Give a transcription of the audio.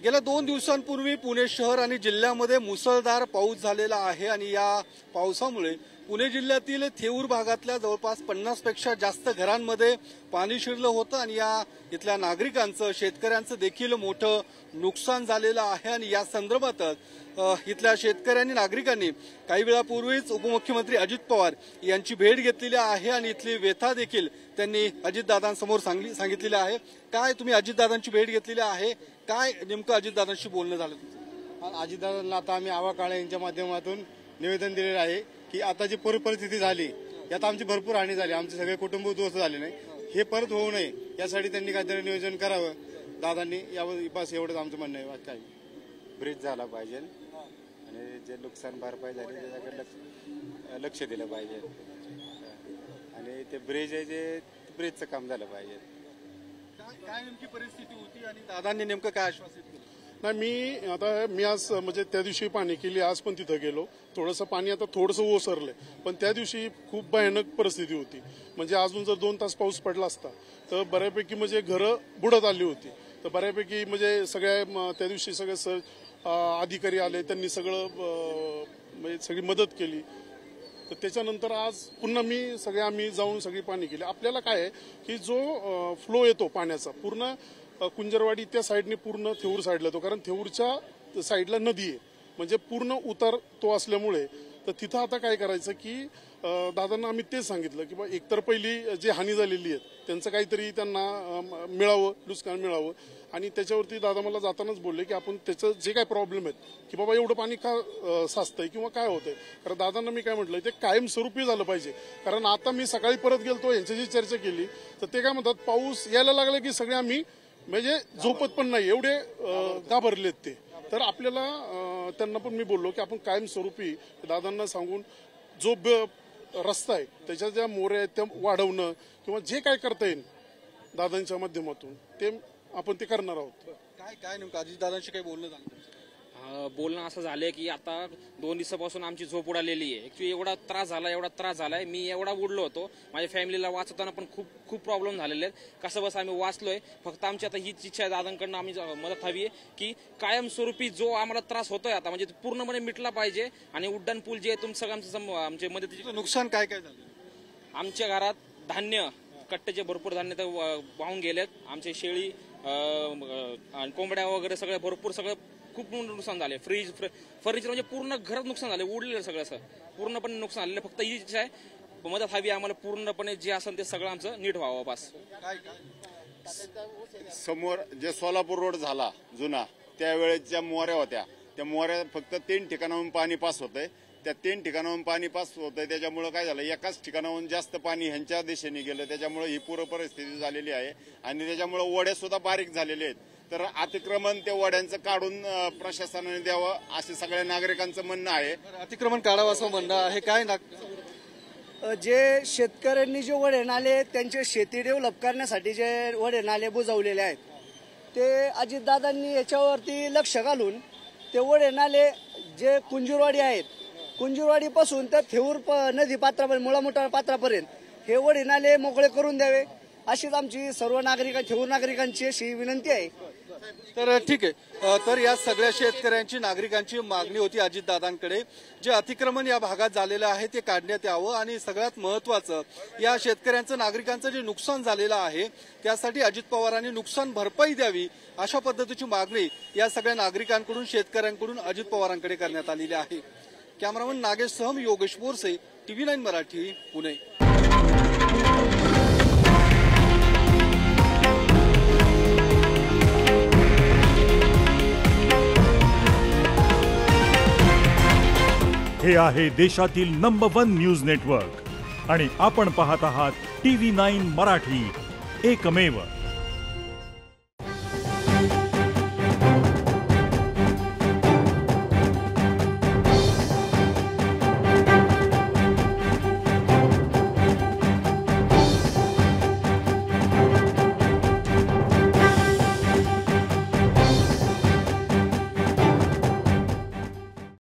गेल्या 2 दिवसांपूर्वी पुणे शहर आणि जिल्ह्यामध्ये मुसळधार पाऊस झालेला आहे आणि या पावसामुळे पुणे जिल्ह्यातील थेऊर भागातल्या जवळपास 50 पेक्षा जास्त घरांमध्ये पाणी शिरलं होतं आणि या इथल्या नागरिकांचं शेतकऱ्यांचं देखील मोठं नुकसान झालेलं आहे आणि या संदर्भातच इथल्या शेतकऱ्यांनी नागरिकांनी काही वेळापूर्वीच उपमुख्यमंत्री अजित पवार यांची भेट घेतलेली आहे आणि इथली व्यथा देखील त्यांनी अजितदादांसमोर सांगितलेली आहे। काय तुम्ही अजितदादांची भेट घेतलेली आहे, काय नेमकं अजितदादांशी बोलणं झालं? अजितदादांना आता आम्ही आवा काळे यांच्या माध्यमातून निवेदन दिलेलं आहे की आता जी परिस्थिती झाली यात आमची भरपूर हानी झाली, आमचे सगळे कुटुंब उद्ध्वस्त झाले नाही, हे परत होऊ नये यासाठी त्यांनी काहीतरी नियोजन करावं दादांनी, यावर बस एवढंच आमचं म्हणणं आहे। काय ब्रिज झाला पाहिजे आणि जे नुकसान भरपाई झाली त्याच्याकडे लक्ष दिलं पाहिजे आणि ते ब्रिज आहे जे ब्रिजचं काम झालं पाहिजे। काय नेमकी परिस्थिती होती आणि दादांनी नेमकं काय आश्वासित केलं? नाही, मी आज म्हणजे त्या दिवशी पाणी केली, आज पण तिथं गेलो, थोडंसं पाणी आता थोडंसं ओसरलंय, पण त्या दिवशी खूप भयानक परिस्थिती होती। म्हणजे अजून जर 2 तास पाऊस पडला असता तर बऱ्यापैकी म्हणजे घरं बुडत आली होती। तर बऱ्यापैकी म्हणजे सगळ्या त्या दिवशी सगळे अधिकारी आले, त्यांनी सगळं म्हणजे सगळी मदत केली। तर त्याच्यानंतर आज पुन्हा आम्ही जाऊन सगळी पाणी केली। आपल्याला काय आहे की जो फ्लो येतो पाण्याचा पूर्ण कुंजरवाडी त्या साईडने पूर्ण थेऊर साईडला येतो, कारण थेऊरच्या साईडला नदी आहे, म्हणजे पूर्ण उतार तो असल्यामुळे तर तिथं आता काय करायचं की दादांना आम्ही तेच सांगितलं की बा एकतर पहिली जी हानी झालेली आहे त्यांचं काहीतरी त्यांना मिळावं, नुकसान मिळावं आणि त्याच्यावरती दादा मला जातानाच बोलले की आपण त्याचं जे काय प्रॉब्लेम आहेत की बाबा एवढं पाणी का साचतंय किंवा काय होतंय, कारण दादांना मी काय म्हटलं ते कायमस्वरूपी झालं पाहिजे। कारण आता मी सकाळी परत गेलतो, यांच्याशी चर्चा केली तर ते काय म्हणतात पाऊस यायला लागला की सगळे आम्ही म्हणजे झोपत पण नाही, एवढे घाबरलेत ते। तर आपल्याला त्यांना पण मी बोललो की आपण कायमस्वरूपी दादांना सांगून जो रस्ता आहे त्याच्या ज्या मोऱ्या आहेत त्या वाढवणं किंवा जे काय करता येईल दादांच्या माध्यमातून ते आपण ते करणार आहोत। काय नेमकं अजितदादांशी काही बोलणं झालं? बोलणं असं झालंय की आता 2 दिवसापासून आमची झोप उडालेली आहे। ऍक्च्युली एवढा त्रास झालाय, मी एवढा उडलो होतो, माझ्या फॅमिलीला वाचवताना पण खूप प्रॉब्लेम झालेले आहेत। कसं बस आम्ही वाचलोय, फक्त आमची आता हीच इच्छा आहे दादांकडनं आम्ही मदत हवी आहे की कायमस्वरूपी जो आम्हाला त्रास होतोय आता म्हणजे पूर्णपणे मिटला पाहिजे आणि उड्डाण पूल जे आहे सगळं आमच्या मदतीचे नुकसान काय झालं? आमच्या घरात धान्य कट्ट्याचे भरपूर धान्य तर वाहून गेलेत, आमचे शेळी कोंबड्या वगैरे सगळे भरपूर सगळं खूप नुकसान झाले, फ्रीज फर्निचर म्हणजे पूर्ण घरात नुकसान झाले, उडलेलं सगळं असं पूर्णपणे नुकसान झालेलं। फक्त ही इच्छा आहे मदत हवी आम्हाला, पूर्णपणे जे असेल ते सगळं आमचं नीट व्हावं बस। समोर जे सोलापूर रोड झाला जुना त्यावेळेस ज्या मोऱ्या होत्या त्या मोऱ्या फक्त 3 ठिकाणाहून पाणी पास होतंय, त्या 3 ठिकाणाहून पाणी पास होतंय त्याच्यामुळे काय झालं एकाच ठिकाणाहून जास्त पाणी ह्यांच्या दिशेने गेलं, त्याच्यामुळे ही पूर परिस्थिती झालेली आहे आणि त्याच्यामुळे ओढ्या सुद्धा बारीक झालेले आहेत। तर अतिक्रमण ते वड्यांचं काढून प्रशासनाने द्यावं असे सगळ्या नागरिकांचं म्हणणं आहे। अतिक्रमण काढावं असं म्हणणं आहे। काय जे शेतकऱ्यांनी जे वडे नाले त्यांचे शेती डेव्हलप करण्यासाठी जे वडे नाले बुजवलेले आहेत ते अजितदादांनी याच्यावरती लक्ष घालून ते वडे नाले जे कुंजूरवाडी आहेत, कुंजूरवाडीपासून तर थेऊर नदी पात्रापर्यंत मुळामुठा पात्रापर्यंत हे वडे नाले मोकळे करून द्यावे अशीच आमची सर्व थेऊर नागरिकांची अशी विनंती आहे। तर ठीक आहे, तर या सगळ्या शेतकऱ्यांची नागरिकांची मागणी होती अजितदादांकडे, जे अतिक्रमण या भागात झालेलं आहे ते काढण्यात यावं आणि सगळ्यात महत्वाचं या शेतकऱ्यांचं नागरिकांचं जे नुकसान झालेलं आहे त्यासाठी अजित पवारांनी नुकसान भरपाई द्यावी अशा पद्धतीची मागणी या सगळ्या नागरिकांकडून शेतकऱ्यांकडून अजित पवारांकडे करण्यात आलेली आहे। कॅमेरामन नागेश सहम, योगेश बोरसे, TV9 मराठी, पुणे। हे आहे देशातील नंबर 1 न्यूज नेटवर्क आणि आपण पाहत आहात TV9 मराठी, एकमेव।